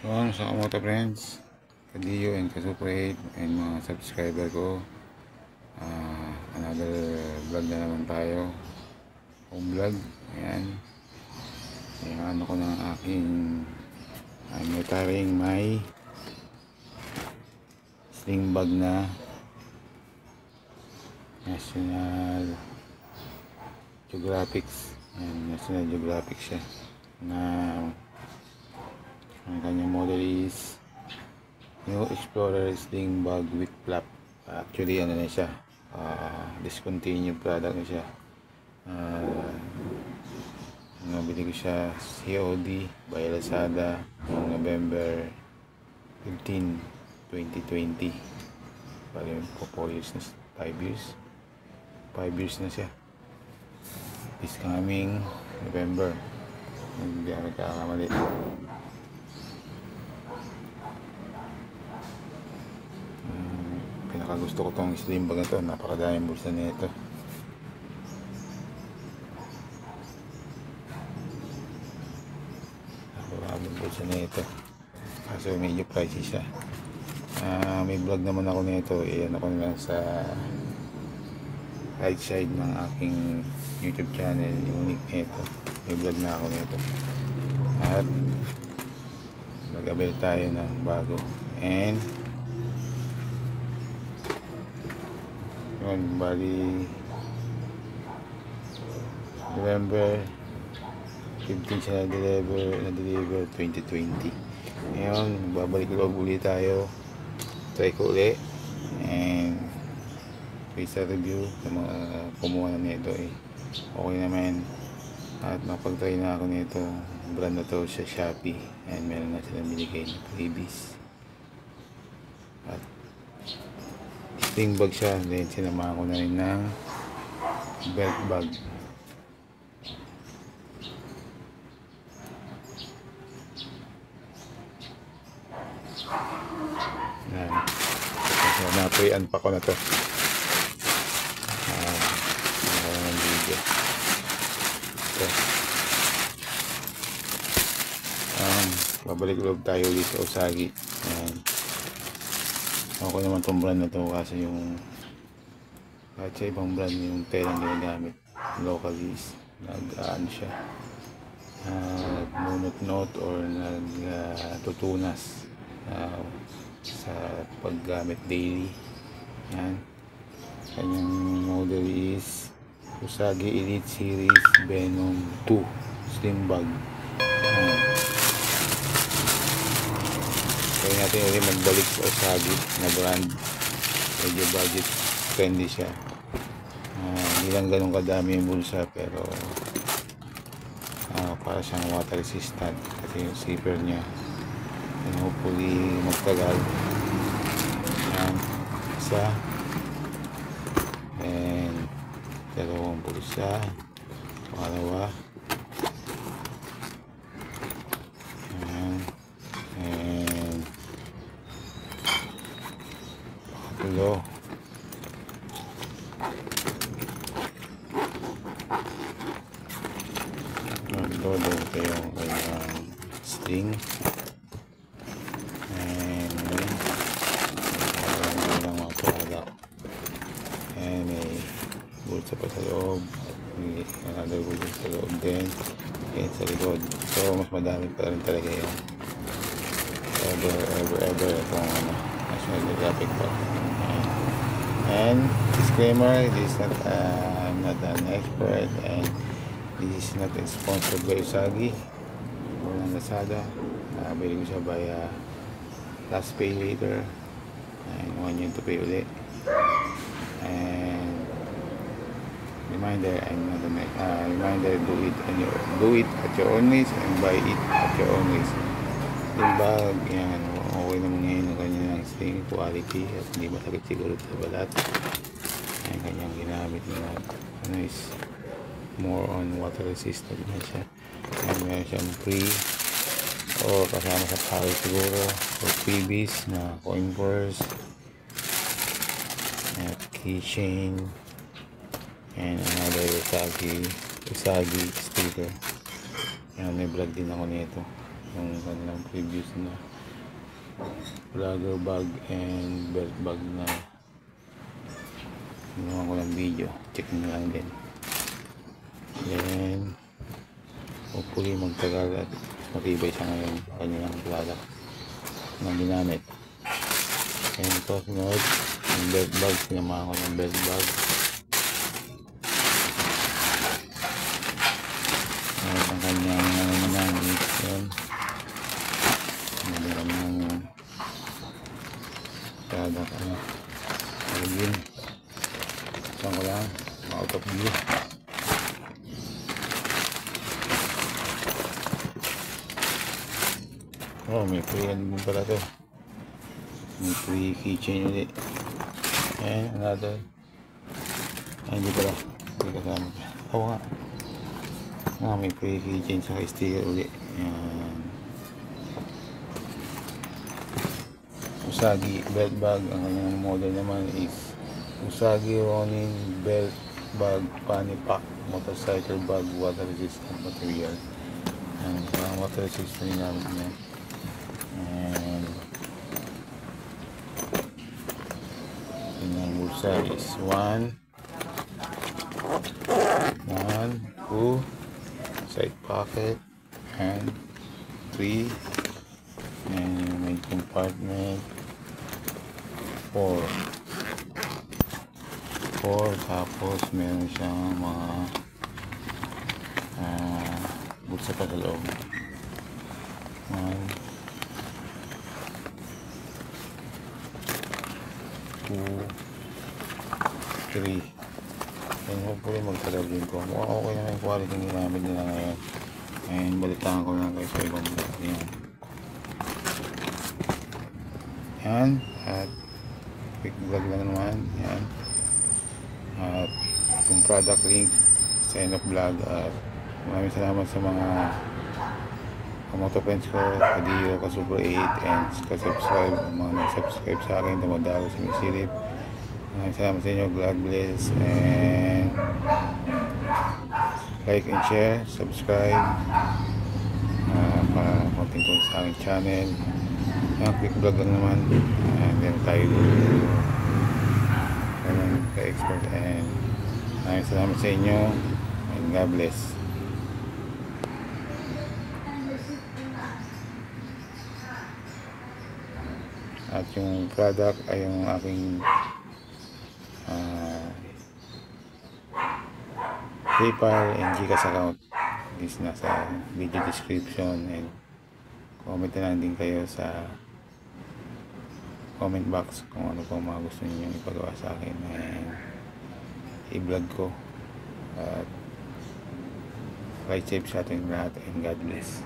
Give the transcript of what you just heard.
Mga Sakamoto friends, Kadiyo and Kasuprade and mga subscriber ko, another vlog na naman tayo, home vlog. Ayan, ano ko ng aking may taring may sling bag na National Geographic. Ayan, National Geographic siya na ang kanyang model is New Explorer sling bag with flap. Actually ano na siya, discontinued product na siya. Nabili ko siya COD by Lazada noong November 15, 2020. Bali po 4 years na, 5 years na siya. This coming November, hindi ako nagkakamali. Pinakagusto ko tong slim bag na to, napakadaming bulsa nito. Napakadaming bulsa nito, kaso medyo pricey siya. May vlog naman ako nito, iyan ako na sa right side ng aking YouTube channel, yung link nito. May vlog na ako nito at mag-abel tayo ng bago. And yun, bali November 15 siya na-deliver 2020. Ngayon, babalik loob ulit tayo, try ko ulit and based sa review ng mga kumuha na nito okay naman at napag-try na ako nito. Brand na to sa Shopee and meron na silang binigay na freebies at sling bag siya. Then sinama ko na rin ng belt bag. Yan, na-pre-an pa ko na to. Ng video ito. Babalik loob tayo ulit sa Usagi. Okay naman itong brand na ito kasi yung kahit sa ibang brand yung telang ginagamit locally is nag-ano siya, nag-nunot-not or nag-tutunas sa paggamit daily. Yan, kanyang model is Usagi Elite Series Venom 2 slim bag. Kaya natin ulit magbalik sa Usagi na brand. Medyo budget friendly siya. Hindi lang ganun kadami yung bulsa, pero para siyang water resistant kasi yung zipper niya, and hopefully magtagal. Yan, isa and dalawang bulsa, pangalawa, and pangatlo. Todo ito yung kanyang string and lang mga product and may bulsa pa sa loob at may another bulsa sa loob din and sa likod. So mas madami pa rin talaga yung ever itong National Geographic pa. And disclaimer, this is not I'm not an expert and this is not sponsored by Usagi or ng Lazada. Bili ko siya by last pay later and 1 year to pay ulit. And reminder, reminder, do it at your own risk and buy it at your own risk. Yung bag, yan, okay naman ngayon ang kanyang sling quality at hindi masakit siguro sa balat. Yan, kanyang ginamit na is more on water resistant na siya. And meron siyang free o kasama sa package siguro or freebies na coin purse at keychain and another Usagi sticker. Yan, may vlog din ako nito yung kanilang previews na vlogger bag and belt bag na ginawa ko ng video. Check nyo lang din. Then hopefully magtagal at matibay siya ngayon kanilang product na ginamit. And ito sunod yung belt bag. Sinamahan ko ng belt bag. At ang kanyang ano naman is yun. Meron ng product ano alagin. Saan ko lang out of view. Oh, may free ano din pala to. May free keychain ulit. And another. Ay, hindi pala. Hindi kasama. Oo nga. May free keychain sa sticker ulit. Ayan. Usagi belt bag. Ang kanyang model naman is Usagi Ronin belt bag fanny pack motorcycle bag water resistant material. Ang water resistant namin niya. And yung bulsa is 1, 2 side pocket and 3 and may compartment 4 tapos meron siyang mga bulsa pa sa loob. 1, 2, 3 and hopefully magtagal din ko. Mukhang okay na yung quality ng ginamit nila ngayon and balitaan ko lang kayo sa ibang vlog. Yan at quick vlog lang naman yan at yung product link sa end of vlog at maraming salamat sa mga moto friends ko, Kadio, Ka-Super 8 and ka-subscribe, mga nag-subscribe sa akin, dumadalo sa mga silip. Maraming salamat sa inyo. God bless and like and share, subscribe para konting tulong sa aking channel. Yung quick vlog lang naman and then tayo ka-expert and maraming salamat sa inyo and God bless. At yung product ay yung aking PayPal and GCash account is nasa video description and comment na lang din kayo sa comment box kung ano pong mga gusto niyo ipagawa sa akin and i-vlog ko at right safe sa ating lahat and God bless.